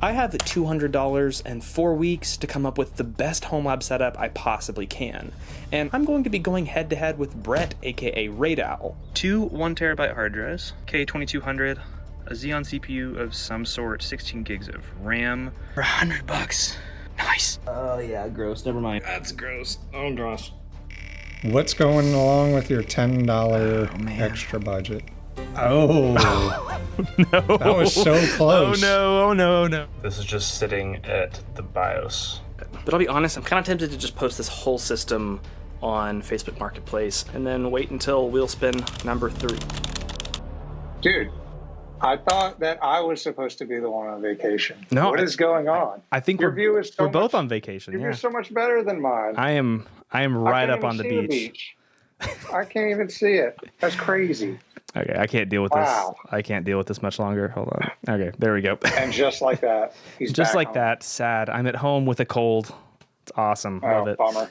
I have $200 and 4 weeks to come up with the best home lab setup I possibly can. And I'm going to be going head to head with Brett, aka Raid Owl. Two 1TB hard drives, K2200, a Xeon CPU of some sort, 16 gigs of RAM for $100. Nice. Oh yeah, gross. Never mind. That's gross. Oh gosh. What's going along with your $10 extra budget? Oh, no. That was so close. Oh no. This is just sitting at the BIOS. But I'll be honest, I'm kind of tempted to just post this whole system on Facebook Marketplace and then wait until Wheelspin number 3. Dude, I thought that I was supposed to be the one on vacation. No, what is going on? I think your view is we're both on vacation. Your view is so much better than mine. I am right up on the beach. I can't even see it. That's crazy. Okay, I can't deal with this. I can't deal with this much longer. Hold on. Okay, there we go. And just like that, he's just back like home. that. Sad. I'm at home with a cold. It's awesome. Love it. Bummer.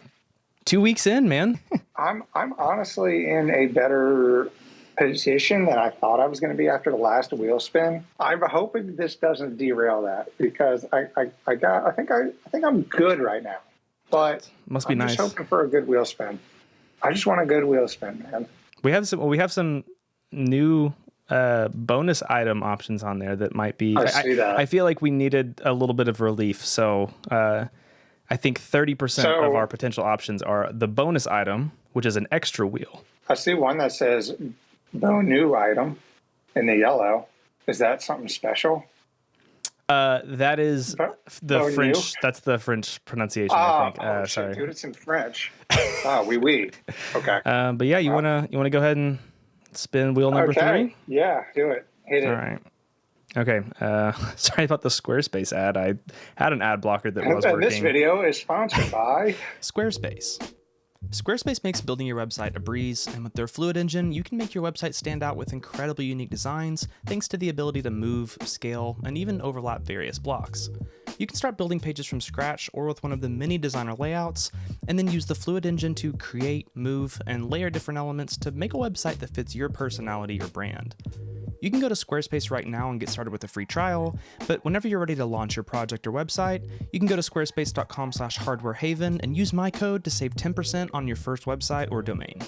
2 weeks in, man. I'm honestly in a better position than I thought I was going to be after the last wheel spin. I'm hoping this doesn't derail that because I think I'm good right now. But must be I'm nice. just hoping for a good wheel spin. I just want a good wheel spin, man. We have some new bonus item options on there that might be. I see that. I feel like we needed a little bit of relief, so I think 30% of our potential options are the bonus item, which is an extra wheel. I see one that says "no new item" in the yellow. Is that something special? That is the French. New? That's the French pronunciation. I think. Shit, Sorry, dude, it's in French. Oui. Okay. But yeah, you wanna go ahead and spin wheel number 3? Yeah, do it. Hit it. All right. Okay. Sorry about the Squarespace ad. I had an ad blocker that was working. This video is sponsored by Squarespace. Squarespace makes building your website a breeze, and with their Fluid engine, you can make your website stand out with incredibly unique designs, thanks to the ability to move, scale, and even overlap various blocks. You can start building pages from scratch or with one of the many designer layouts, and then use the Fluid engine to create, move, and layer different elements to make a website that fits your personality or brand. You can go to Squarespace right now and get started with a free trial, but whenever you're ready to launch your project or website, you can go to squarespace.com/hardwarehaven and use my code to save 10% on your first website or domain.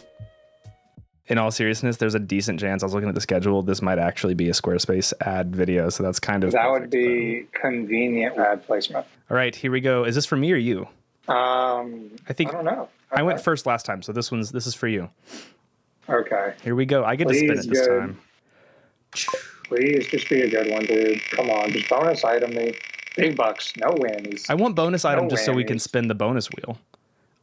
In all seriousness, there's a decent chance, I was looking at the schedule, this might actually be a Squarespace ad video, so that's kind of that perfect, would be convenient ad placement. All right, here we go. Is this for me or you? I don't know. I went first last time, so this is for you. Okay. Here we go. I get to spin it this time. Please just be a good one, dude. Come on, just bonus item me. Big bucks, no whammies. I want bonus item just so we can spin the bonus wheel.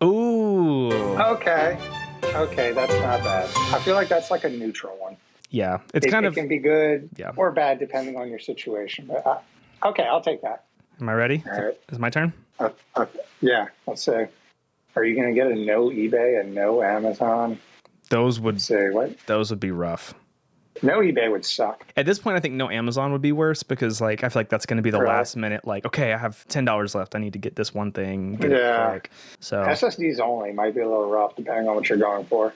Ooh. Okay, that's not bad. I feel like that's like a neutral one. Yeah, it can be good or bad depending on your situation. But okay, I'll take that. Am I ready? All right. Is it my turn? Yeah, let's see. Are you going to get a no eBay and no Amazon? Those would Those would be rough. No eBay would suck. At this point, I think no Amazon would be worse because, I feel like that's going to be the last minute. Okay, I have $10 left. I need to get this one thing. Get it quick. So SSDs only might be a little rough depending on what you're going for.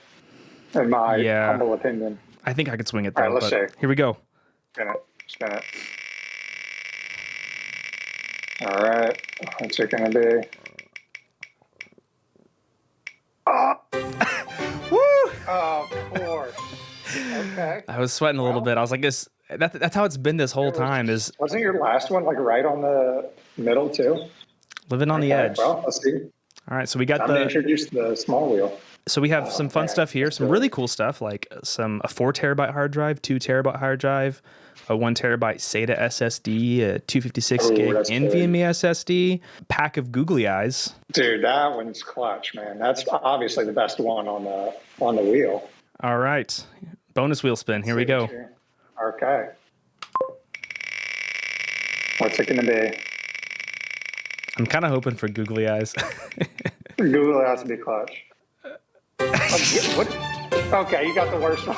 In my humble opinion. I think I could swing it though. All right, let's see. Here we go. Spin it. All right, what's it going to be? Oh! Woo! Oh, of course. Okay. I was sweating a little bit. I was like, that's how it's been this whole time. Wasn't your last one right on the middle too? Living on the edge. Well, let's see. All right, so we got to introduce the small wheel. So we have some fun stuff here, some really cool stuff like a 4 terabyte hard drive, 2 terabyte hard drive, a 1 terabyte SATA SSD, a 256 gig NVMe SSD, pack of googly eyes. Dude, that one's clutch, man. That's obviously the best one on the wheel. All right. Bonus wheel spin. Here we go. Okay. What's it going to be? I'm kind of hoping for googly eyes. Googly eyes to be clutch. Okay, you got the worst one.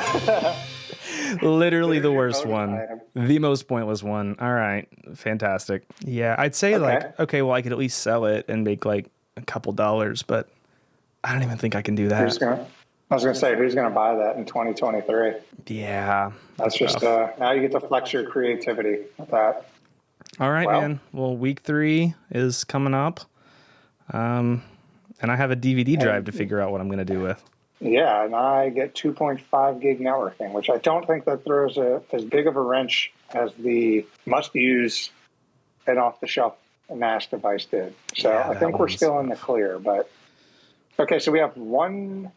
Literally the worst one. The most pointless one. All right. Fantastic. Yeah, I'd say okay, well, I could at least sell it and make a couple dollars, but I don't even think I can do that. I was going to say, who's going to buy that in 2023? Yeah. That's just, now you get to flex your creativity with that. All right, man. Well, week 3 is coming up. And I have a DVD drive to figure out what I'm going to do with. Yeah, and I get 2.5 gig networking, which I don't think that throws as big of a wrench as the must-use and off-the-shelf NAS device did. So I think we're still in the clear. But okay, so we have one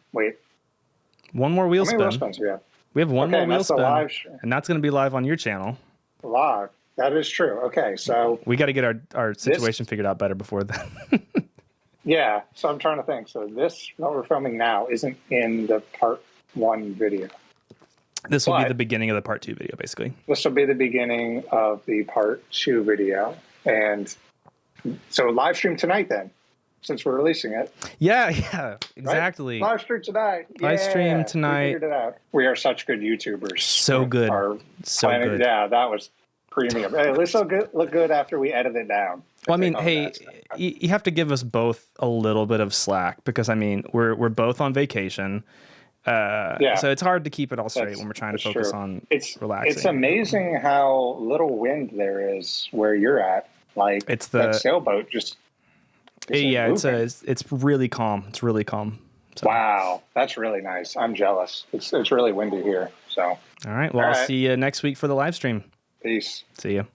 more wheel spin. How many wheel spins do we have? We have one more wheel spin, and that's going to be live on your channel. Live. That is true. Okay, so we got to get our situation figured out better before then. Yeah, so I'm trying to think. So what we're filming now isn't in the part 1 video. This will be the beginning of the part 2 video, basically. This will be the beginning of the part 2 video. And so live stream tonight then, since we're releasing it. Yeah, exactly. Right? Live stream tonight. Live stream tonight. We figured it out. We are such good YouTubers. So good. Good. Yeah, that was premium. Hey, this will look good after we edit it down. Well, I mean, hey, you have to give us both a little bit of slack because, I mean, we're both on vacation. So it's hard to keep it all straight when we're trying to focus on relaxing. It's amazing how little wind there is where you're at. Like, that sailboat just... it's really calm. It's really calm. So. Wow, that's really nice. I'm jealous. It's really windy here. So. All right. Well, I'll see you next week for the live stream. Peace. See you.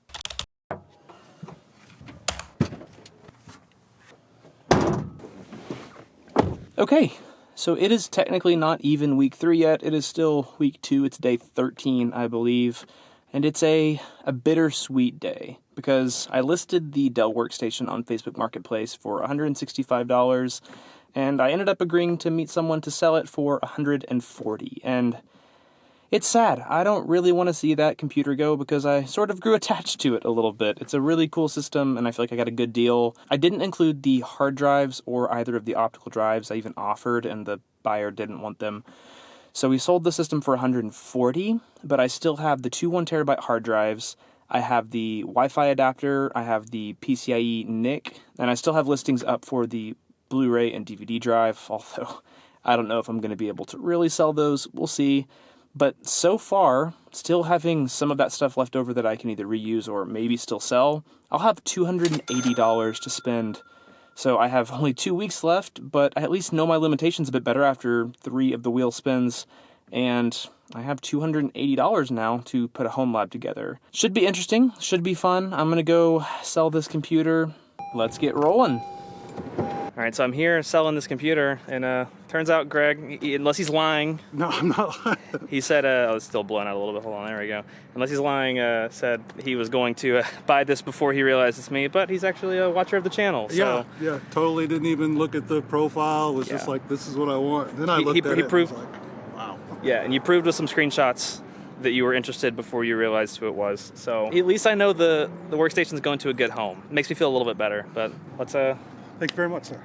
Okay, so it is technically not even week 3 yet. It is still week 2. It's day 13, I believe. And it's a bittersweet day because I listed the Dell workstation on Facebook Marketplace for $165, and I ended up agreeing to meet someone to sell it for $140. And it's sad. I don't really want to see that computer go because I sort of grew attached to it a little bit. It's a really cool system, and I feel like I got a good deal. I didn't include the hard drives or either of the optical drives I even offered, and the buyer didn't want them. So we sold the system for $140, but I still have the 2 1TB hard drives. I have the Wi-Fi adapter. I have the PCIe NIC, and I still have listings up for the Blu-ray and DVD drive, although I don't know if I'm going to be able to really sell those. We'll see. But so far, still having some of that stuff left over that I can either reuse or maybe still sell, I'll have $280 to spend. So I have only 2 weeks left, but I at least know my limitations a bit better after 3 of the wheel spins. And I have $280 now to put a home lab together. Should be interesting, should be fun. I'm gonna go sell this computer. Let's get rolling. All right, so I'm here selling this computer, and turns out Greg, unless he's lying. No, I'm not lying. He said, it's still blowing out a little bit. Hold on, there we go. Unless he's lying, said he was going to buy this before he realized it's me, but he's actually a watcher of the channel. So. Yeah, totally didn't even look at the profile. It was just like, this is what I want. Then I looked at it and I was like, wow. Yeah, and you proved with some screenshots that you were interested before you realized who it was. So at least I know the workstation's going to a good home. It makes me feel a little bit better, but let's... Thank you very much, sir.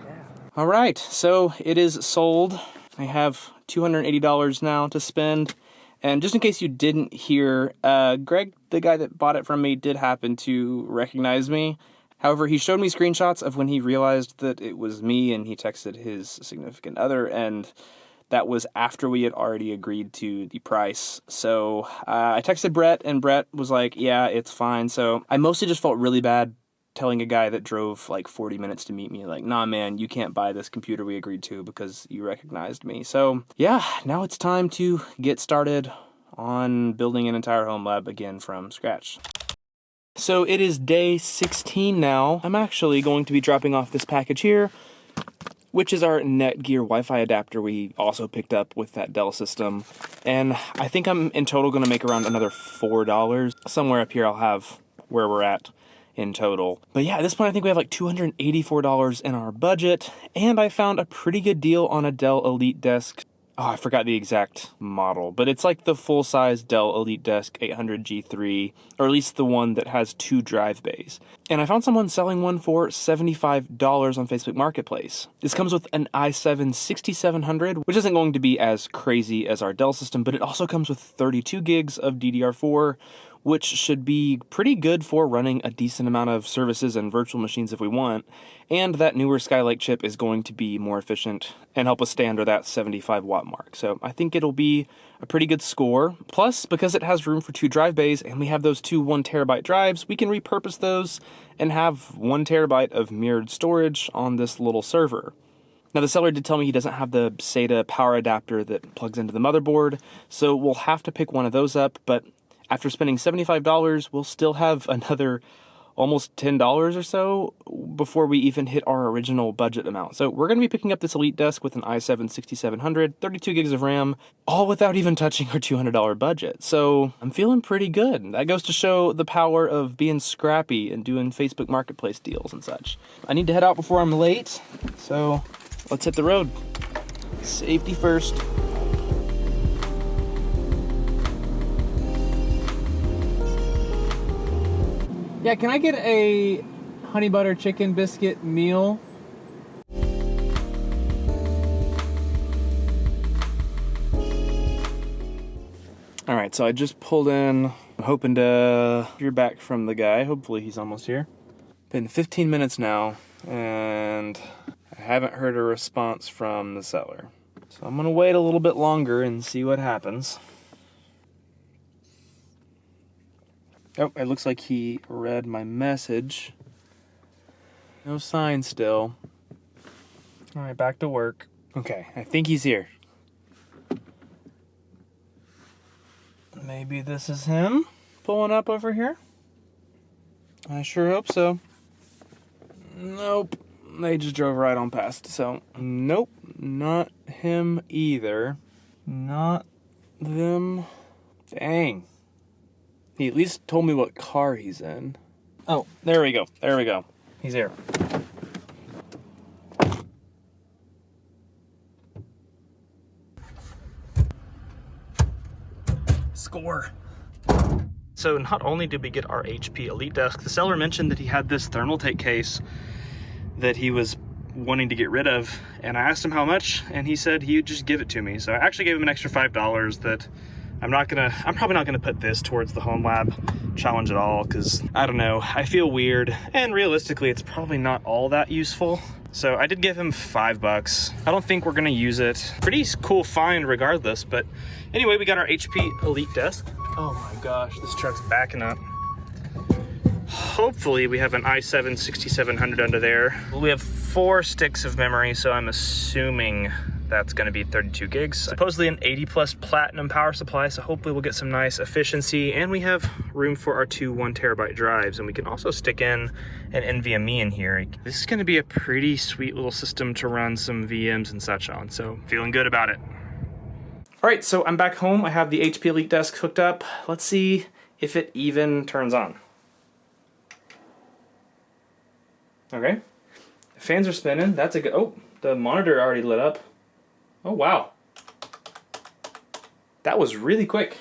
All right, so it is sold. I have $280 now to spend. And just in case you didn't hear, Greg, the guy that bought it from me, did happen to recognize me. However, he showed me screenshots of when he realized that it was me, and he texted his significant other, and that was after we had already agreed to the price. So I texted Brett, and Brett was like, yeah, it's fine. So I mostly just felt really bad telling a guy that drove like 40 minutes to meet me, like, nah, man, you can't buy this computer we agreed to because you recognized me. So yeah, now it's time to get started on building an entire home lab again from scratch. So it is day 16 now. I'm actually going to be dropping off this package here, which is our Netgear Wi-Fi adapter we also picked up with that Dell system. And I think I'm in total going to make around another $4. Somewhere up here I'll have where we're at in total. But yeah, at this point I think we have like $284 in our budget, and I found a pretty good deal on a Dell Elite Desk. Oh, I forgot the exact model, but it's like the full-size Dell Elite Desk 800G3, or at least the one that has 2 drive bays. And I found someone selling one for $75 on Facebook Marketplace. This comes with an i7 6700, which isn't going to be as crazy as our Dell system, but it also comes with 32 gigs of DDR4, which should be pretty good for running a decent amount of services and virtual machines if we want. And that newer Skylake chip is going to be more efficient and help us stay under that 75 watt mark. So I think it'll be a pretty good score. Plus, because it has room for 2 drive bays and we have those 2 1 terabyte drives, we can repurpose those and have 1 terabyte of mirrored storage on this little server. Now, the seller did tell me he doesn't have the SATA power adapter that plugs into the motherboard, so we'll have to pick one of those up, but after spending $75, we'll still have another almost $10 or so before we even hit our original budget amount. So we're going to be picking up this Elite desk with an i7-6700, 32 gigs of RAM, all without even touching our $200 budget. So I'm feeling pretty good. That goes to show the power of being scrappy and doing Facebook Marketplace deals and such. I need to head out before I'm late, so let's hit the road. Safety first. Yeah, can I get a honey butter chicken biscuit meal? All right, so I just pulled in. I'm hoping to hear back from the guy. Hopefully he's almost here. Been 15 minutes now, and I haven't heard a response from the seller. So I'm gonna wait a little bit longer and see what happens. Oh, it looks like he read my message. No sign still. All right, back to work. Okay, I think he's here. Maybe this is him pulling up over here? I sure hope so. Nope, they just drove right on past, so nope, not him either. Not them. Dang. He at least told me what car he's in. Oh, there we go. There we go. He's here. Score. So not only did we get our HP Elite desk, the seller mentioned that he had this Thermaltake case that he was wanting to get rid of, and I asked him how much, and he said he'd just give it to me. So I actually gave him an extra $5 that I'm probably not gonna put this towards the home lab challenge at all, because I don't know, I feel weird, and realistically it's probably not all that useful. So I did give him $5. I don't think we're gonna use it. Pretty cool find regardless, but anyway, we got our HP Elite desk. Oh my gosh, this truck's backing up. Hopefully we have an i7-6700 under there. We have 4 sticks of memory, so I'm assuming that's going to be 32 gigs. Supposedly an 80 plus platinum power supply, so hopefully we'll get some nice efficiency, and we have room for our 2 1 terabyte drives, and we can also stick in an NVMe in here. This is going to be a pretty sweet little system to run some VMs and such on, so feeling good about it. All right, so I'm back home. I have the HP Elite desk hooked up. Let's see if it even turns on. Okay, the fans are spinning. That's a good, oh, the monitor already lit up. Oh, wow. That was really quick.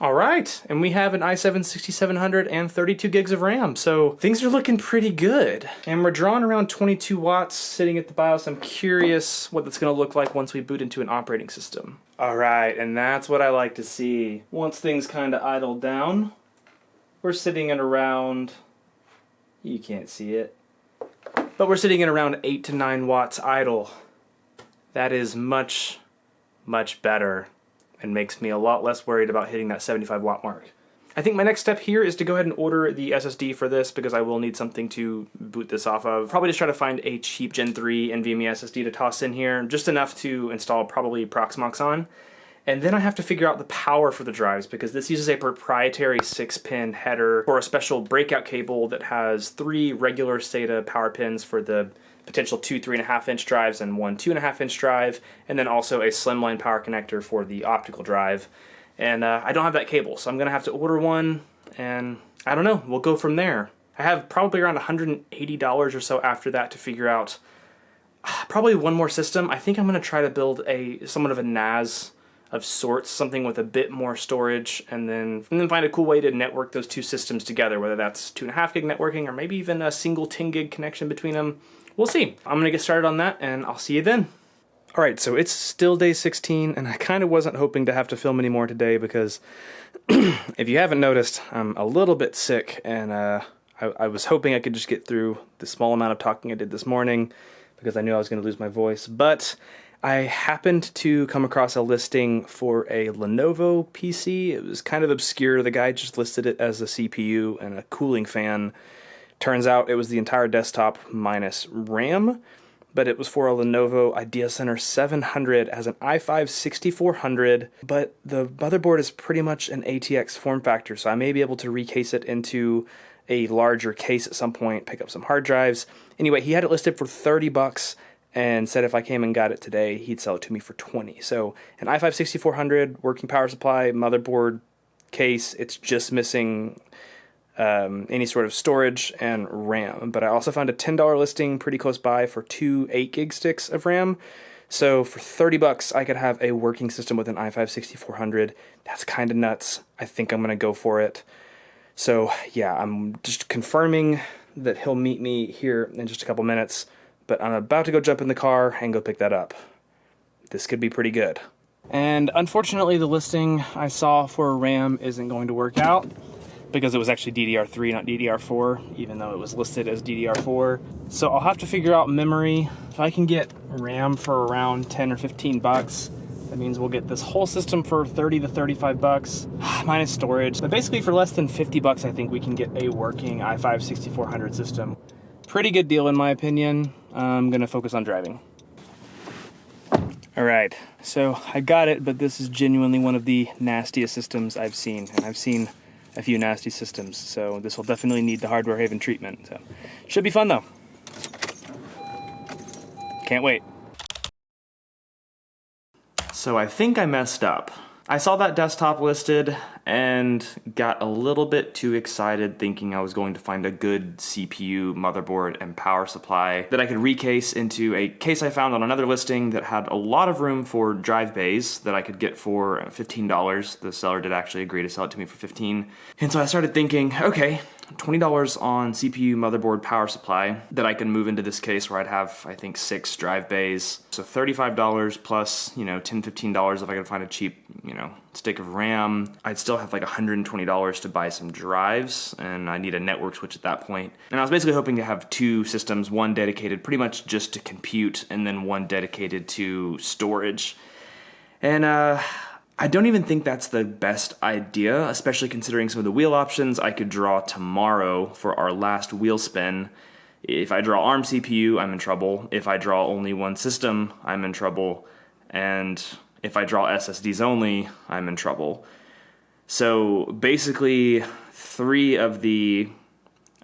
All right, and we have an i7-6700 and 32 gigs of RAM, so things are looking pretty good. And we're drawing around 22 watts sitting at the BIOS. I'm curious what that's gonna look like once we boot into an operating system. All right, and that's what I like to see. Once things kind of idle down, we're sitting at around, you can't see it, but we're sitting at around 8 to 9 watts idle. That is much, much better and makes me a lot less worried about hitting that 75 watt mark. I think my next step here is to go ahead and order the SSD for this, because I will need something to boot this off of. Probably just try to find a cheap Gen 3 NVMe SSD to toss in here, just enough to install probably Proxmox on. And then I have to figure out the power for the drives, because this uses a proprietary 6-pin header for a special breakout cable that has 3 regular SATA power pins for the potential 2 3.5-inch drives and 1 2.5-inch drive, and then also a slimline power connector for the optical drive. And I don't have that cable, so I'm gonna have to order one, and I don't know, we'll go from there. I have probably around $180 or so after that to figure out probably one more system. I think I'm gonna try to build somewhat of a NAS of sorts, something with a bit more storage, and then find a cool way to network those 2 systems together, whether that's 2.5 gig networking or maybe even a single 10 gig connection between them. We'll see. I'm gonna get started on that, and I'll see you then. All right, so it's still day 16, and I kind of wasn't hoping to have to film any more today because if you haven't noticed, I'm a little bit sick, and I was hoping I could just get through the small amount of talking I did this morning because I knew I was going to lose my voice, but I happened to come across a listing for a Lenovo PC. It was kind of obscure. The guy just listed it as a CPU and a cooling fan. Turns out it was the entire desktop minus RAM, but it was for a Lenovo Idea Center 700 as an i5-6400, but the motherboard is pretty much an ATX form factor, so I may be able to recase it into a larger case at some point, pick up some hard drives. Anyway, he had it listed for $30 and said if I came and got it today, he'd sell it to me for $20. So an i5-6400, working power supply, motherboard, case, it's just missing any sort of storage and RAM. But I also found a $10 listing pretty close by for 2 8 gig sticks of RAM. So for $30, I could have a working system with an i5-6400. That's kind of nuts. I think I'm going to go for it. So yeah, I'm just confirming that he'll meet me here in just a couple minutes, but I'm about to go jump in the car and go pick that up. This could be pretty good. And unfortunately, the listing I saw for RAM isn't going to work out, because it was actually DDR3, not DDR4, even though it was listed as DDR4. So I'll have to figure out memory. If I can get RAM for around 10 or 15 bucks, that means we'll get this whole system for 30 to 35 bucks, minus storage. But basically for less than 50 bucks, I think we can get a working i5-6400 system. Pretty good deal in my opinion. I'm gonna focus on driving. All right, so I got it, but this is genuinely one of the nastiest systems I've seen, and I've seen a few nasty systems, so this will definitely need the Hardware Haven treatment. So should be fun though. Can't wait. So I think I messed up. I saw that desktop listed and got a little bit too excited thinking I was going to find a good CPU, motherboard, and power supply that I could recase into a case I found on another listing that had a lot of room for drive bays that I could get for $15. The seller did actually agree to sell it to me for $15. And so I started thinking, okay, $20 on CPU, motherboard, power supply that I can move into this case where I'd have, I think, 6 drive bays. So $35 plus, $10, $15 if I could find a cheap, stick of RAM. I'd still have like $120 to buy some drives, and I need a network switch at that point. And I was basically hoping to have 2 systems, one dedicated pretty much just to compute, and then one dedicated to storage. And I don't even think that's the best idea, especially considering some of the wheel options I could draw tomorrow for our last wheel spin. If I draw ARM CPU, I'm in trouble. If I draw only one system, I'm in trouble. And if I draw SSDs only, I'm in trouble. So basically, 3 of the,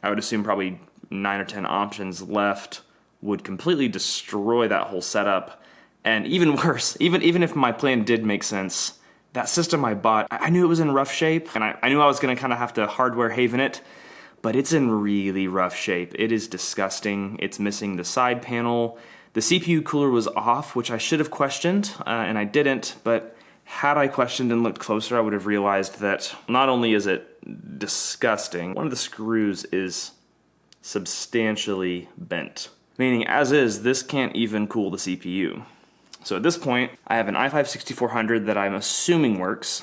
I would assume probably 9 or 10 options left would completely destroy that whole setup. And even worse, even if my plan did make sense, that system I bought, I knew it was in rough shape, and I knew I was gonna kind of have to Hardware Haven it, but it's in really rough shape. It is disgusting. It's missing the side panel. The CPU cooler was off, which I should have questioned, and I didn't, but had I questioned and looked closer, I would have realized that not only is it disgusting, one of the screws is substantially bent. Meaning, as is, this can't even cool the CPU. So at this point, I have an i5-6400 that I'm assuming works,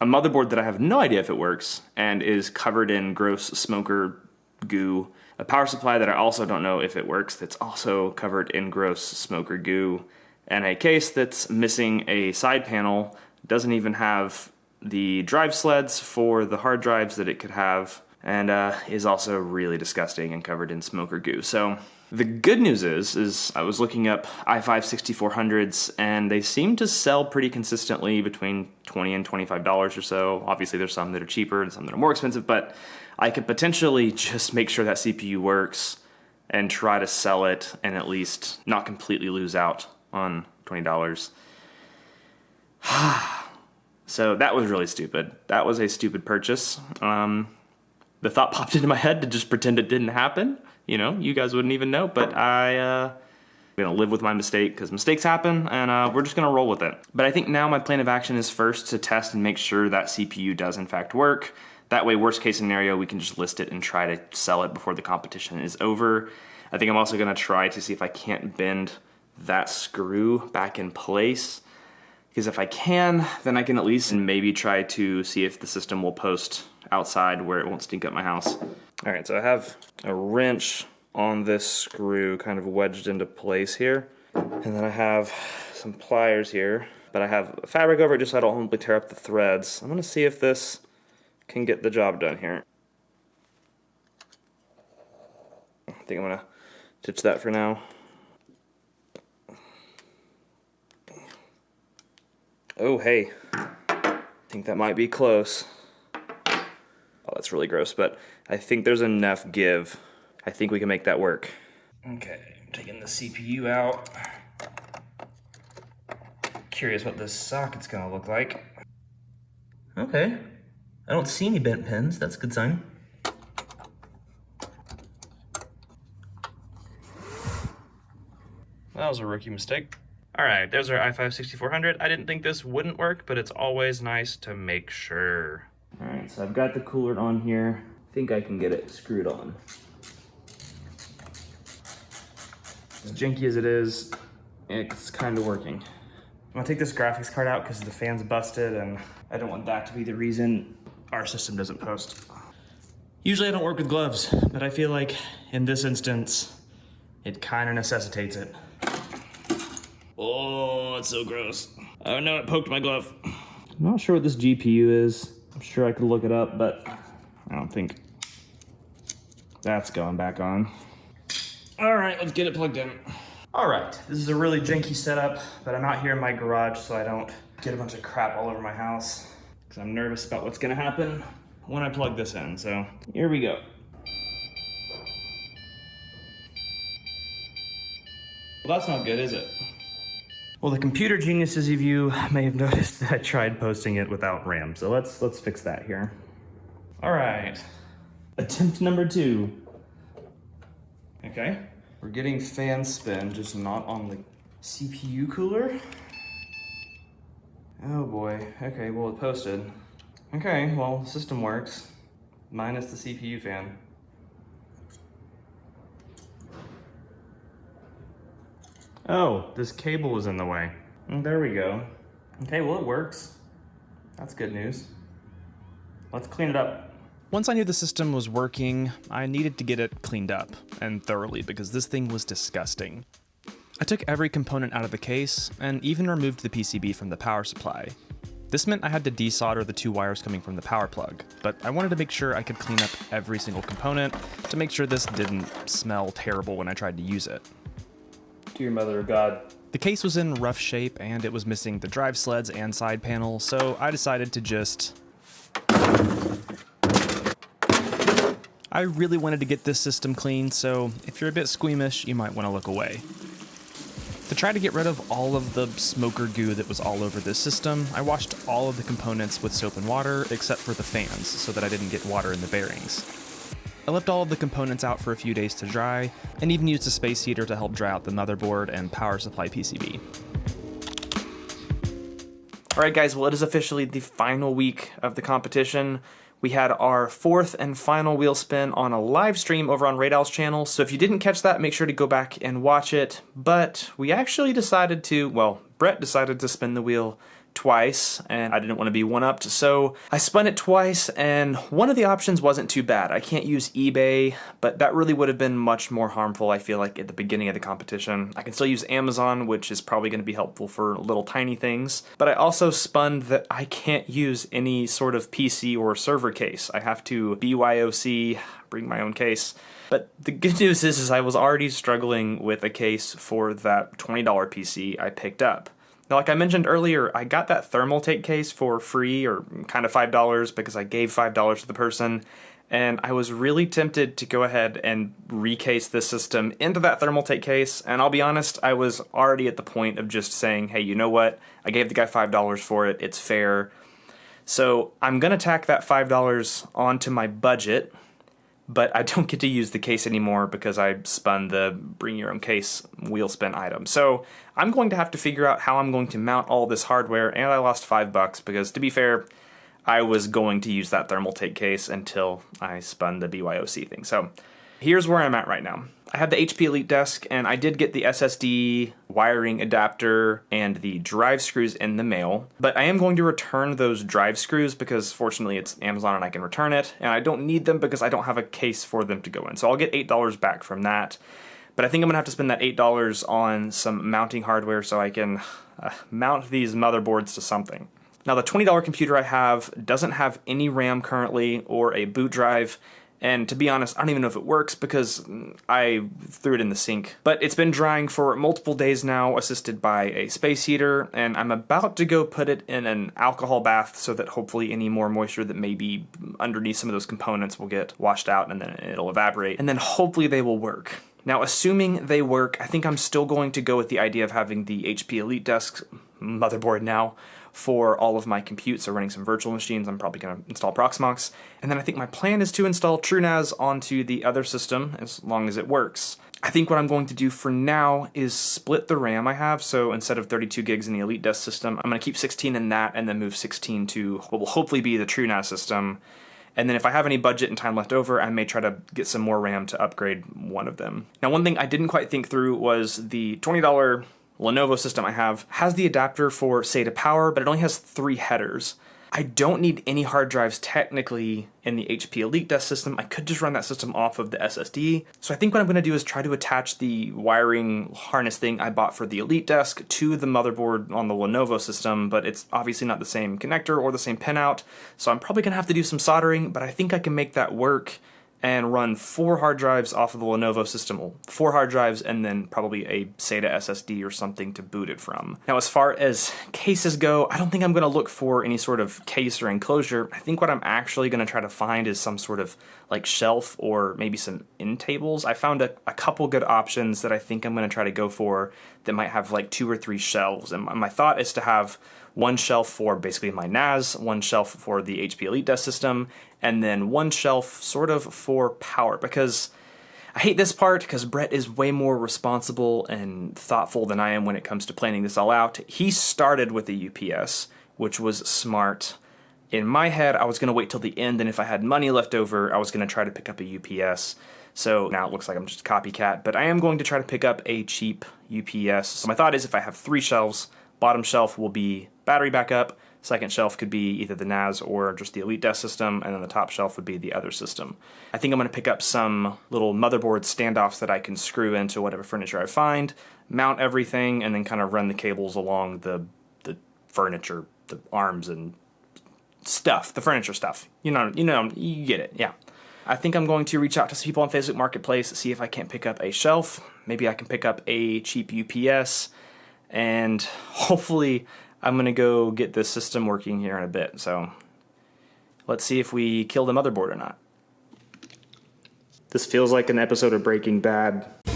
a motherboard that I have no idea if it works, and is covered in gross smoker goo, a power supply that I also don't know if it works, that's also covered in gross smoker goo, and a case that's missing a side panel, doesn't even have the drive sleds for the hard drives that it could have, and is also really disgusting and covered in smoker goo. So the good news is I was looking up i5-6400s, and they seem to sell pretty consistently between $20 and $25 or so. Obviously there's some that are cheaper and some that are more expensive, but I could potentially just make sure that CPU works and try to sell it and at least not completely lose out on $20. So that was really stupid. That was a stupid purchase. The thought popped into my head to just pretend it didn't happen. You guys wouldn't even know, but I'm gonna live with my mistake because mistakes happen, and we're just gonna roll with it. But I think now my plan of action is first to test and make sure that CPU does in fact work. That way, worst case scenario, we can just list it and try to sell it before the competition is over. I think I'm also gonna try to see if I can't bend that screw back in place. Because if I can, then I can at least maybe try to see if the system will post outside where it won't stink up my house. All right, so I have a wrench on this screw kind of wedged into place here. And then I have some pliers here, but I have fabric over it just so I don't hopefully tear up the threads. I'm gonna see if this can get the job done here. I think I'm gonna ditch that for now. Oh, hey, I think that might be close. Oh, that's really gross, but I think there's enough give. I think we can make that work. Okay, I'm taking the CPU out. Curious what this socket's gonna look like. Okay, I don't see any bent pins. That's a good sign. That was a rookie mistake. All right, there's our i5-6400. I didn't think this wouldn't work, but it's always nice to make sure. All right, so I've got the cooler on here. I think I can get it screwed on. As janky as it is, it's kind of working. I'm gonna take this graphics card out because the fan's busted and I don't want that to be the reason our system doesn't post. Usually I don't work with gloves, but I feel like in this instance, it kind of necessitates it. Oh, it's so gross. Oh no, it poked my glove. I'm not sure what this GPU is. I'm sure I could look it up, but I don't think that's going back on. All right, let's get it plugged in. All right, this is a really janky setup, but I'm out here in my garage so I don't get a bunch of crap all over my house because I'm nervous about what's gonna happen when I plug this in, so here we go. Well, that's not good, is it? Well, the computer geniuses of you may have noticed that I tried posting it without RAM, so let's fix that here. All right, attempt number 2. Okay, we're getting fan spin, just not on the CPU cooler. Oh boy, okay, well it posted. Okay, well, the system works, minus the CPU fan. Oh, this cable is in the way. There we go. Okay, well it works. That's good news. Let's clean it up. Once I knew the system was working, I needed to get it cleaned up, and thoroughly, because this thing was disgusting. I took every component out of the case, and even removed the PCB from the power supply. This meant I had to desolder the 2 wires coming from the power plug, but I wanted to make sure I could clean up every single component to make sure this didn't smell terrible when I tried to use it. Dear Mother of God. The case was in rough shape and it was missing the drive sleds and side panel, so I decided to just... I really wanted to get this system clean, so if you're a bit squeamish, you might want to look away. To try to get rid of all of the smoker goo that was all over this system, I washed all of the components with soap and water except for the fans, so that I didn't get water in the bearings. I left all of the components out for a few days to dry, and even used a space heater to help dry out the motherboard and power supply PCB. Alright guys, well it is officially the final week of the competition. We had our 4th and final wheel spin on a live stream over on Raydal's channel, so if you didn't catch that, make sure to go back and watch it. But we actually decided to, well, Brett decided to spin the wheel twice, and I didn't want to be one-upped, so I spun it twice, and one of the options wasn't too bad. I can't use eBay, but that really would have been much more harmful, I feel like, at the beginning of the competition. I can still use Amazon, which is probably going to be helpful for little tiny things, but I also spun that I can't use any sort of PC or server case. I have to BYOC, bring my own case. But the good news is I was already struggling with a case for that $20 PC I picked up. Now, like I mentioned earlier, I got that Thermaltake case for free, or kind of $5, because I gave $5 to the person, and I was really tempted to go ahead and recase this system into that Thermaltake case, and I'll be honest, I was already at the point of just saying, hey, you know what, I gave the guy $5 for it, it's fair. So I'm going to tack that $5 onto my budget, but I don't get to use the case anymore because I spun the bring your own case wheel spin item. So I'm going to have to figure out how I'm going to mount all this hardware, and I lost $5 because, to be fair, I was going to use that Thermaltake case until I spun the BYOC thing. So Here's where I'm at right now. I have the HP Elite desk, and I did get the SSD wiring adapter and the drive screws in the mail, but I am going to return those drive screws because fortunately it's Amazon and I can return it, and I don't need them because I don't have a case for them to go in. So I'll get $8 back from that, but I think I'm gonna have to spend that $8 on some mounting hardware so I can mount these motherboards to something. Now the $20 computer I have doesn't have any RAM currently or a boot drive. And to be honest, I don't even know if it works because I threw it in the sink. But it's been drying for multiple days now, assisted by a space heater, and I'm about to go put it in an alcohol bath so that hopefully any more moisture that may be underneath some of those components will get washed out and then it'll evaporate. And then hopefully they will work. Now, assuming they work, I think I'm still going to go with the idea of having the HP Elite Desk motherboard now for all of my compute, so running some virtual machines. I'm probably going to install Proxmox. And then I think my plan is to install TrueNAS onto the other system as long as it works. I think what I'm going to do for now is split the RAM I have, so instead of 32 gigs in the Elite Desk system, I'm going to keep 16 in that and then move 16 to what will hopefully be the TrueNAS system. And then if I have any budget and time left over, I may try to get some more RAM to upgrade one of them. Now, one thing I didn't quite think through was the $20 Lenovo system I have has the adapter for SATA power, but it only has 3 headers. I don't need any hard drives technically in the HP Elite Desk system. I could just run that system off of the SSD. So I think what I'm going to do is try to attach the wiring harness thing I bought for the Elite Desk to the motherboard on the Lenovo system, but it's obviously not the same connector or the same pinout. So I'm probably going to have to do some soldering, but I think I can make that work and run 4 hard drives off of the Lenovo system. Well, 4 hard drives and then probably a SATA SSD or something to boot it from. Now, as far as cases go, I don't think I'm going to look for any sort of case or enclosure. I think what I'm actually going to try to find is some sort of like shelf or maybe some end tables. I found a couple good options that I think I'm going to try to go for that might have like 2 or 3 shelves. And my thought is to have one shelf for basically my NAS, one shelf for the HP Elite Desk system, and then one shelf sort of for power, because I hate this part because Brett is way more responsible and thoughtful than I am when it comes to planning this all out. He started with a UPS, which was smart. In my head, I was going to wait till the end, and if I had money left over, I was going to try to pick up a UPS. So now it looks like I'm just a copycat, but I am going to try to pick up a cheap UPS. So my thought is if I have 3 shelves, bottom shelf will be battery backup, second shelf could be either the NAS or just the Elite Desk system, and then the top shelf would be the other system. I think I'm going to pick up some little motherboard standoffs that I can screw into whatever furniture I find, mount everything, and then kind of run the cables along the furniture, the arms and stuff, the furniture stuff. You get it, yeah. I think I'm going to reach out to some people on Facebook Marketplace, see if I can't pick up a shelf. Maybe I can pick up a cheap UPS, and hopefully I'm going to go get this system working here in a bit. So let's see if we kill the motherboard or not. This feels like an episode of Breaking Bad. I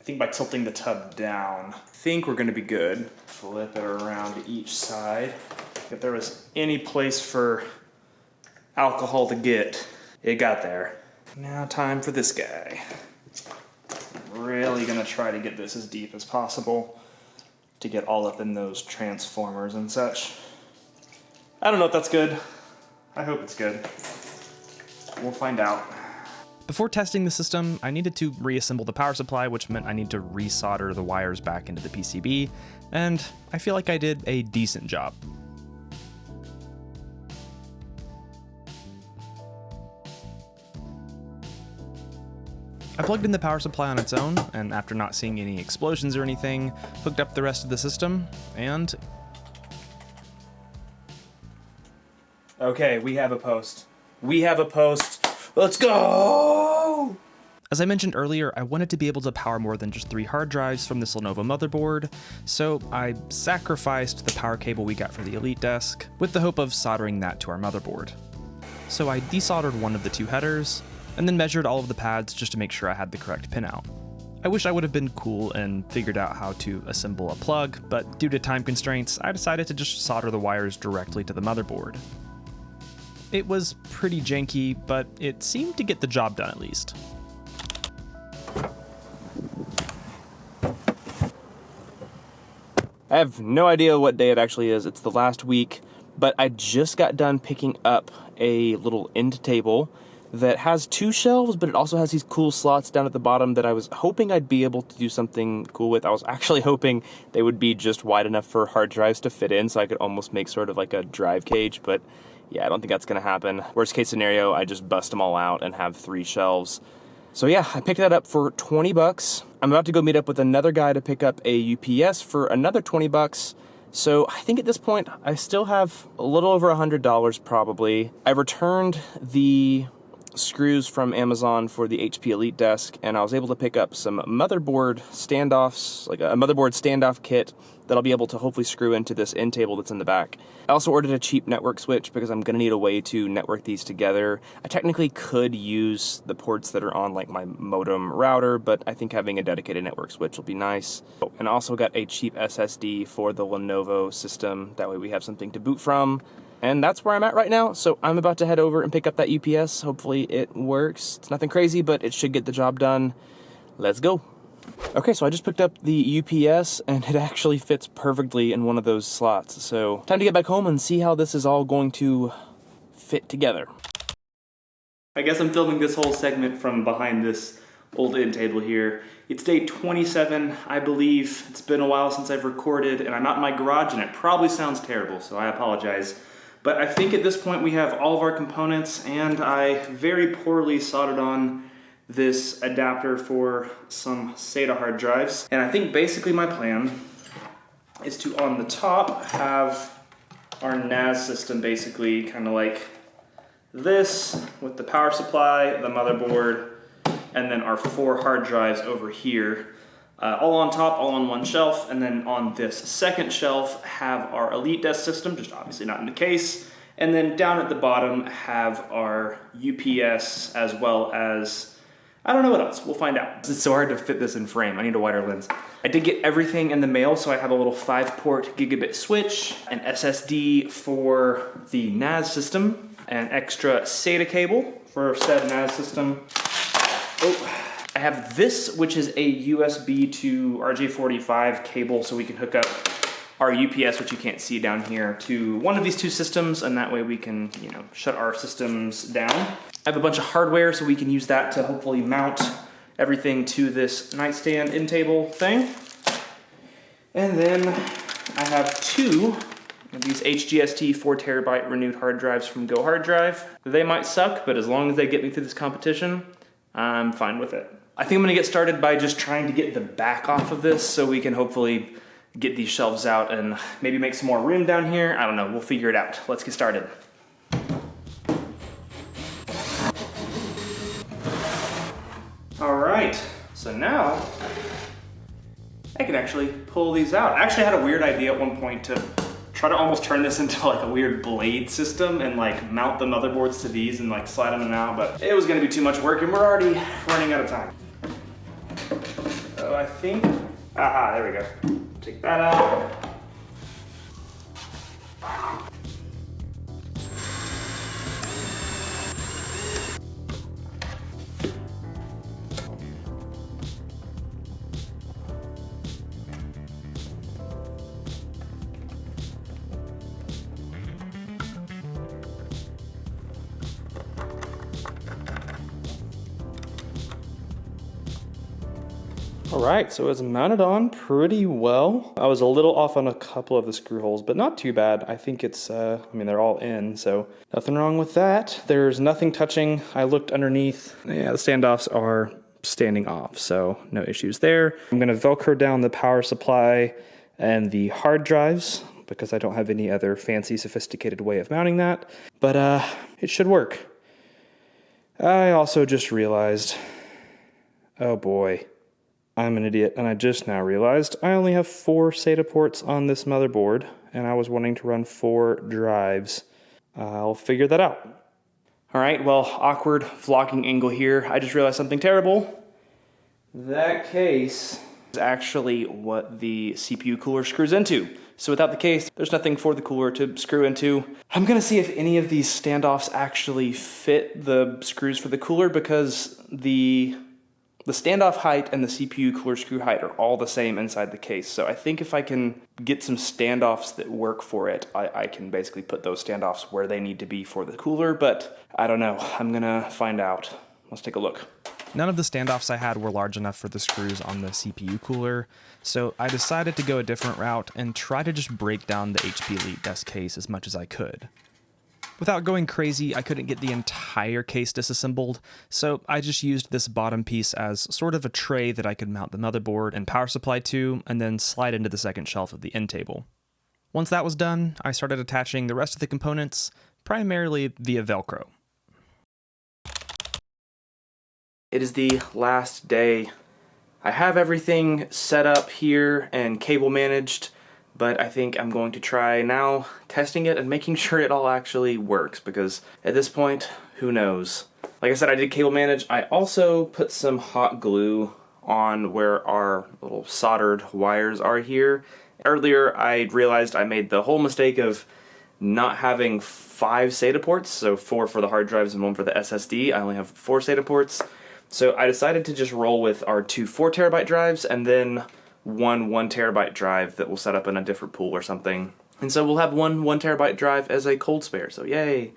think by tilting the tub down, I think we're going to be good. Flip it around to each side. If there was any place for alcohol to get, it got there. Now time for this guy. Really gonna try to get this as deep as possible to get all up in those transformers and such. I don't know if that's good. I hope it's good. We'll find out. Before testing the system, I needed to reassemble the power supply, which meant I need to resolder the wires back into the PCB, and I feel like I did a decent job. I plugged in the power supply on its own, and after not seeing any explosions or anything, hooked up the rest of the system, and... Okay, we have a post. We have a post. Let's go! As I mentioned earlier, I wanted to be able to power more than just 3 hard drives from this Lenovo motherboard, so I sacrificed the power cable we got for the Elite Desk, with the hope of soldering that to our motherboard. So I desoldered one of the 2 headers, and then measured all of the pads just to make sure I had the correct pinout. I wish I would have been cool and figured out how to assemble a plug, but due to time constraints, I decided to just solder the wires directly to the motherboard. It was pretty janky, but it seemed to get the job done at least. I have no idea what day it actually is. It's the last week but I just got done picking up a little end table that has 2 shelves, but it also has these cool slots down at the bottom that I was hoping I'd be able to do something cool with. I was actually hoping they would be just wide enough for hard drives to fit in, so I could almost make sort of like a drive cage, but yeah, I don't think that's gonna happen. Worst case scenario, I just bust them all out and have 3 shelves. So yeah, I picked that up for 20 bucks. I'm about to go meet up with another guy to pick up a UPS for another 20 bucks. So I think at this point, I still have a little over $100 probably. I returned the screws from Amazon for the HP Elite desk, and I was able to pick up some motherboard standoffs, like a motherboard standoff kit that I'll be able to hopefully screw into this end table that's in the back. I also ordered a cheap network switch because I'm gonna need a way to network these together. I technically could use the ports that are on like my modem router, but I think having a dedicated network switch will be nice. Oh, and I also got a cheap SSD for the Lenovo system. That way we have something to boot from. And that's where I'm at right now, so I'm about to head over and pick up that UPS. Hopefully it works. It's nothing crazy, but it should get the job done. Let's go. Okay, so I just picked up the UPS, and it actually fits perfectly in one of those slots. So time to get back home and see how this is all going to fit together. I guess I'm filming this whole segment from behind this old end table here. It's day 27, I believe. It's been a while since I've recorded, and I'm out in my garage, and it probably sounds terrible, so I apologize. But I think at this point we have all of our components, and I very poorly soldered on this adapter for some SATA hard drives. And I think basically my plan is to, on the top, have our NAS system basically kind of like this, with the power supply, the motherboard, and then our 4 hard drives over here. All on top, all on one shelf, and then on this second shelf have our Elite desk system, just obviously not in the case, and then down at the bottom have our UPS as well as, I don't know what else, we'll find out. It's so hard to fit this in frame, I need a wider lens. I did get everything in the mail, so I have a little 5-port gigabit switch, an SSD for the NAS system, an extra SATA cable for said NAS system. Oh, I have this, which is a USB to RJ45 cable, so we can hook up our UPS, which you can't see down here, to one of these 2 systems, and that way we can, you know, shut our systems down. I have a bunch of hardware, so we can use that to hopefully mount everything to this nightstand end table thing. And then I have 2 of these HGST 4TB renewed hard drives from Go Hard Drive. They might suck, but as long as they get me through this competition, I'm fine with it. I think I'm gonna get started by just trying to get the back off of this so we can hopefully get these shelves out and maybe make some more room down here. I don't know, we'll figure it out. Let's get started. All right, so now I can actually pull these out. I actually had a weird idea at one point to try to almost turn this into like a weird blade system and like mount the motherboards to these and like slide them in and out, but it was gonna be too much work and we're already running out of time. So I think, aha, there we go. Take that out. All right, so it's mounted on pretty well. I was a little off on a couple of the screw holes, but not too bad. I think it's, I mean, they're all in, so nothing wrong with that. There's nothing touching. I looked underneath. Yeah, the standoffs are standing off, so no issues there. I'm gonna Velcro down the power supply and the hard drives because I don't have any other fancy, sophisticated way of mounting that, but it should work. I also just realized, oh boy, I'm an idiot, and I just now realized I only have 4 SATA ports on this motherboard, and I was wanting to run 4 drives. I'll figure that out. All right, well, awkward vlogging angle here. I just realized something terrible. That case is actually what the CPU cooler screws into. So without the case, there's nothing for the cooler to screw into. I'm gonna see if any of these standoffs actually fit the screws for the cooler because the The standoff height and the CPU cooler screw height are all the same inside the case, so I think if I can get some standoffs that work for it, I can basically put those standoffs where they need to be for the cooler, but I don't know. I'm gonna find out. Let's take a look. None of the standoffs I had were large enough for the screws on the CPU cooler, so I decided to go a different route and try to just break down the HP Elite desk case as much as I could. Without going crazy, I couldn't get the entire case disassembled, so I just used this bottom piece as sort of a tray that I could mount the motherboard and power supply to, and then slide into the second shelf of the end table. Once that was done, I started attaching the rest of the components, primarily via Velcro. It is the last day. I have everything set up here and cable managed, but I think I'm going to try now testing it and making sure it all actually works, because at this point, who knows? Like I said, I did cable manage. I also put some hot glue on where our little soldered wires are here. Earlier, I realized I made the whole mistake of not having 5 SATA ports, so 4 for the hard drives and 1 for the SSD. I only have 4 SATA ports. So I decided to just roll with our 2 4TB drives and then one 1TB drive that we'll set up in a different pool or something. And so we'll have one 1TB drive as a cold spare, so yay.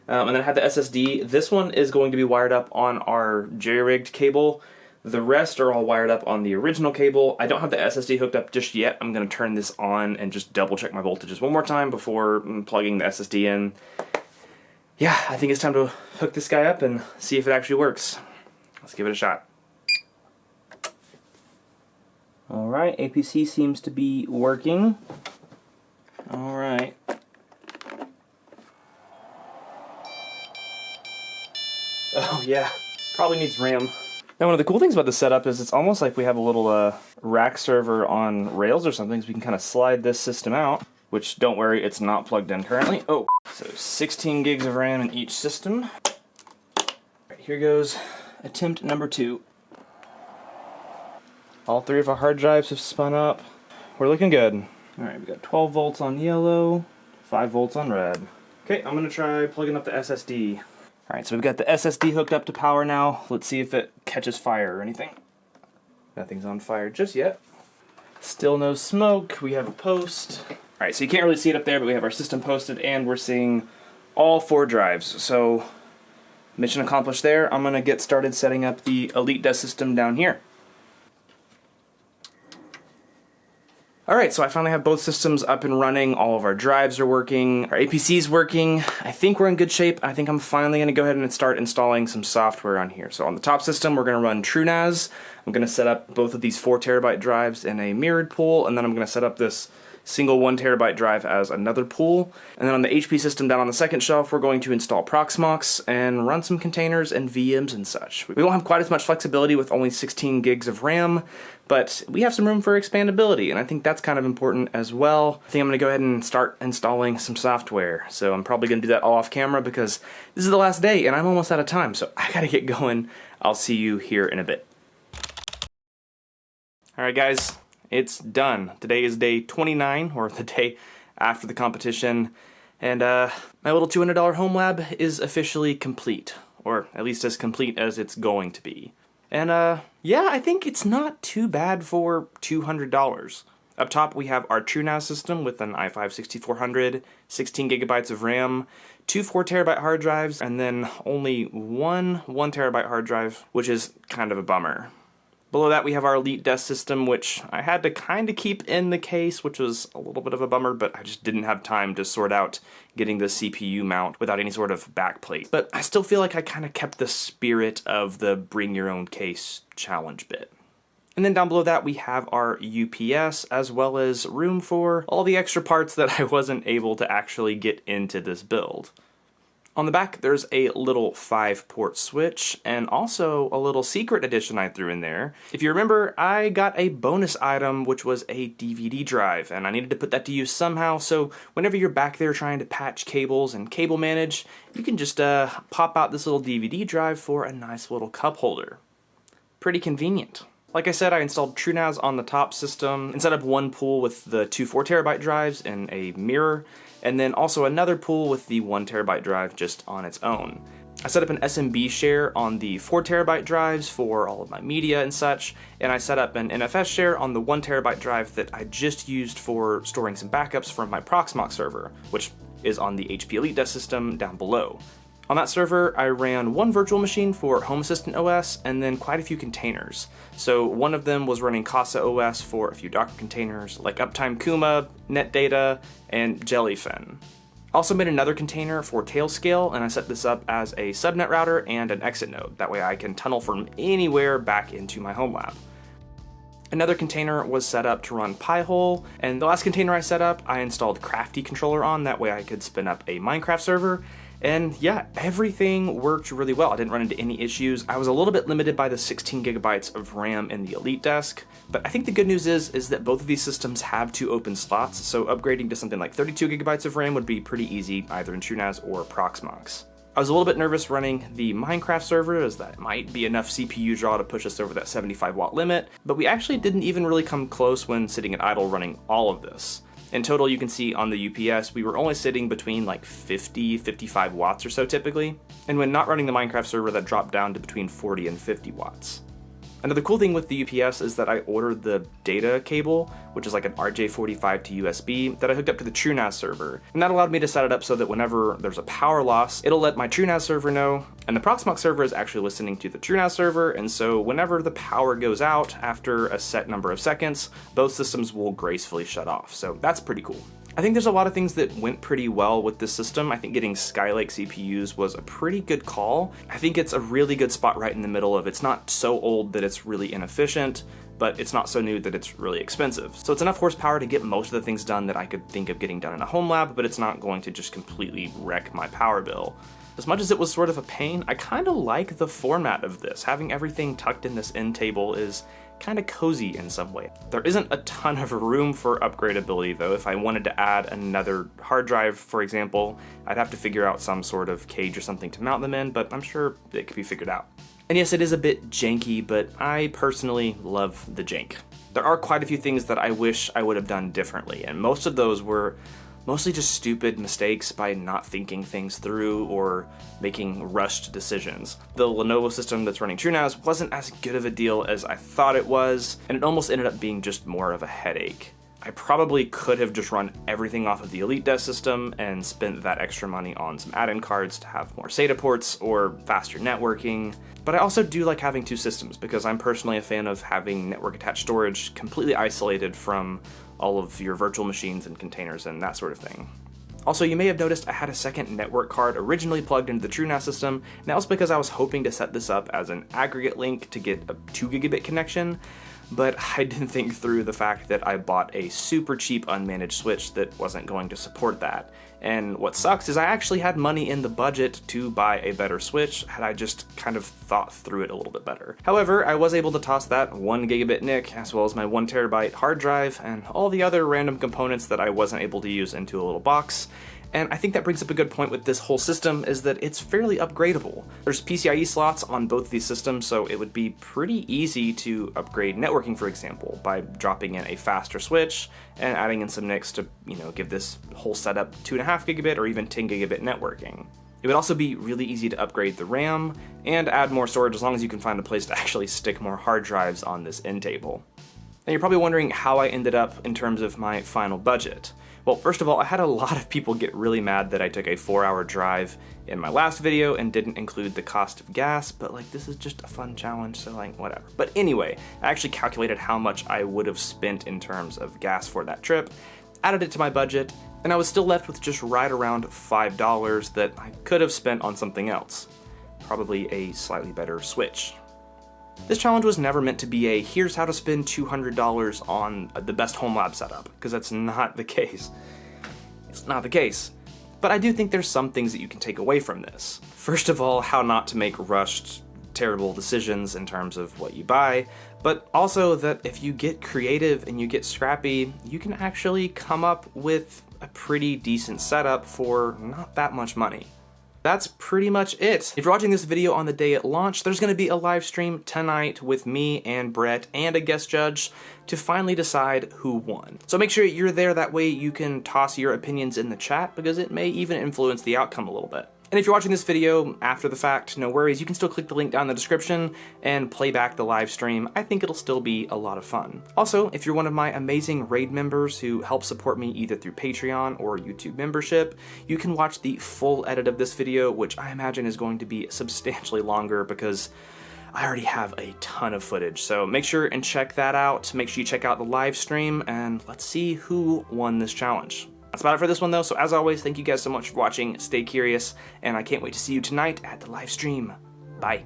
And then I had the SSD. This one is going to be wired up on our jerry-rigged cable. The rest are all wired up on the original cable. I don't have the SSD hooked up just yet. I'm going to turn this on and just double check my voltages one more time before plugging the SSD in. Yeah, I think it's time to hook this guy up and see if it actually works. Let's give it a shot. Alright, APC seems to be working. Alright. Oh yeah, probably needs RAM. Now one of the cool things about this setup is it's almost like we have a little rack server on rails or something, so we can kind of slide this system out, which don't worry, it's not plugged in currently. Oh, so 16 gigs of RAM in each system. Right, here goes attempt number 2. All 3 of our hard drives have spun up. We're looking good. Alright, we got 12 volts on yellow, 5 volts on red. Okay, I'm gonna try plugging up the SSD. Alright, so we've got the SSD hooked up to power now. Let's see if it catches fire or anything. Nothing's on fire just yet. Still no smoke. We have a post. Alright, so you can't really see it up there, but we have our system posted and we're seeing all 4 drives. So, mission accomplished there. I'm gonna get started setting up the Elite desk system down here. Alright, so I finally have both systems up and running. All of our drives are working. Our APC's working. I think we're in good shape. I think I'm finally going to go ahead and start installing some software on here. So on the top system, we're going to run TrueNAS. I'm going to set up both of these 4TB drives in a mirrored pool, and then I'm going to set up this single 1TB drive as another pool. And then on the HP system down on the second shelf, we're going to install Proxmox and run some containers and VMs and such. We won't have quite as much flexibility with only 16 gigs of RAM, but we have some room for expandability, and I think that's kind of important as well. I think I'm going to go ahead and start installing some software. So I'm probably going to do that all off camera because this is the last day and I'm almost out of time, so I gotta get going. I'll see you here in a bit. Alright guys, it's done. Today is day 29, or the day after the competition, and my little $200 home lab is officially complete, or at least as complete as it's going to be. And yeah, I think it's not too bad for $200. Up top we have our TrueNAS system with an i5-6400, 16 gigabytes of RAM, 2 4TB hard drives, and then only one 1TB hard drive, which is kind of a bummer. Below that we have our Elite desk system, which I had to kind of keep in the case, which was a little bit of a bummer, but I just didn't have time to sort out getting the CPU mount without any sort of backplate. But I still feel like I kind of kept the spirit of the bring your own case challenge bit. And then down below that we have our UPS, as well as room for all the extra parts that I wasn't able to actually get into this build. On the back, there's a little 5-port switch, and also a little secret addition I threw in there. If you remember, I got a bonus item, which was a DVD drive, and I needed to put that to use somehow, so whenever you're back there trying to patch cables and cable manage, you can just pop out this little DVD drive for a nice little cup holder. Pretty convenient. Like I said, I installed TrueNAS on the top system and set up one pool with the 2 4TB drives in a mirror, and then also another pool with the 1TB drive just on its own. I set up an SMB share on the 4TB drives for all of my media and such, and I set up an NFS share on the 1TB drive that I just used for storing some backups from my Proxmox server, which is on the HP Elite Desk system down below. On that server, I ran one virtual machine for Home Assistant OS and then quite a few containers. So one of them was running Casa OS for a few Docker containers like Uptime Kuma, NetData, and Jellyfin. Also made another container for Tailscale, and I set this up as a subnet router and an exit node. That way I can tunnel from anywhere back into my home lab. Another container was set up to run Pi-hole, and the last container I set up, I installed Crafty controller on. That way I could spin up a Minecraft server. And yeah, everything worked really well. I didn't run into any issues. I was a little bit limited by the 16 gigabytes of RAM in the Elite Desk, but I think the good news is that both of these systems have 2 open slots, so upgrading to something like 32 gigabytes of RAM would be pretty easy, either in TrueNAS or Proxmox. I was a little bit nervous running the Minecraft server, as that might be enough CPU draw to push us over that 75 watt limit, but we actually didn't even really come close when sitting at idle running all of this. In total, you can see on the UPS, we were only sitting between like 50, 55 watts or so typically, and when not running the Minecraft server, that dropped down to between 40 and 50 watts. Another cool thing with the UPS is that I ordered the data cable, which is like an RJ45 to USB, that I hooked up to the TrueNAS server, and that allowed me to set it up so that whenever there's a power loss, it'll let my TrueNAS server know, and the Proxmox server is actually listening to the TrueNAS server, and so whenever the power goes out after a set number of seconds, both systems will gracefully shut off, so that's pretty cool. I think there's a lot of things that went pretty well with this system. I think getting Skylake CPUs was a pretty good call. I think it's a really good spot right in the middle of it's not so old that it's really inefficient, but it's not so new that it's really expensive. So it's enough horsepower to get most of the things done that I could think of getting done in a home lab, but it's not going to just completely wreck my power bill. As much as it was sort of a pain, I kind of like the format of this. Having everything tucked in this end table is kind of cozy in some way. There isn't a ton of room for upgradability though. If I wanted to add another hard drive, for example, I'd have to figure out some sort of cage or something to mount them in, but I'm sure it could be figured out. And yes, it is a bit janky, but I personally love the jank. There are quite a few things that I wish I would have done differently, and most of those were mostly just stupid mistakes by not thinking things through or making rushed decisions. The Lenovo system that's running TrueNAS wasn't as good of a deal as I thought it was, and it almost ended up being just more of a headache. I probably could have just run everything off of the Elite Desk system and spent that extra money on some add-in cards to have more SATA ports or faster networking. But I also do like having 2 systems because I'm personally a fan of having network attached storage completely isolated from all of your virtual machines and containers and that sort of thing. Also, you may have noticed I had a second network card originally plugged into the TrueNAS system, and that was because I was hoping to set this up as an aggregate link to get a 2 gigabit connection, but I didn't think through the fact that I bought a super cheap unmanaged switch that wasn't going to support that. And what sucks is I actually had money in the budget to buy a better switch had I just kind of thought through it a little bit better. However, I was able to toss that 1 gigabit NIC as well as my 1 terabyte hard drive and all the other random components that I wasn't able to use into a little box. And I think that brings up a good point with this whole system is that it's fairly upgradable. There's PCIe slots on both of these systems, so it would be pretty easy to upgrade networking, for example, by dropping in a faster switch and adding in some NICs to, give this whole setup 2.5 gigabit or even 10 gigabit networking. It would also be really easy to upgrade the RAM and add more storage as long as you can find a place to actually stick more hard drives on this end table. Now you're probably wondering how I ended up in terms of my final budget. Well, first of all, I had a lot of people get really mad that I took a 4-hour drive in my last video and didn't include the cost of gas, but this is just a fun challenge, so whatever. But anyway, I actually calculated how much I would have spent in terms of gas for that trip, added it to my budget, and I was still left with just right around $5 that I could have spent on something else. Probably a slightly better Switch. This challenge was never meant to be a here's how to spend $200 on the best home lab setup, because that's not the case. It's not the case. But I do think there's some things that you can take away from this. First of all, how not to make rushed, terrible decisions in terms of what you buy, but also that if you get creative and you get scrappy, you can actually come up with a pretty decent setup for not that much money. That's pretty much it. If you're watching this video on the day it launched, there's going to be a live stream tonight with me and Brett and a guest judge to finally decide who won. So make sure you're there, that way you can toss your opinions in the chat because it may even influence the outcome a little bit. And if you're watching this video after the fact, no worries, you can still click the link down in the description and play back the live stream. I think it'll still be a lot of fun. Also, if you're one of my amazing raid members who help support me either through Patreon or YouTube membership, you can watch the full edit of this video, which I imagine is going to be substantially longer because I already have a ton of footage. So make sure and check that out. Make sure you check out the live stream, and let's see who won this challenge. That's about it for this one though, so as always, thank you guys so much for watching, stay curious, and I can't wait to see you tonight at the live stream. Bye.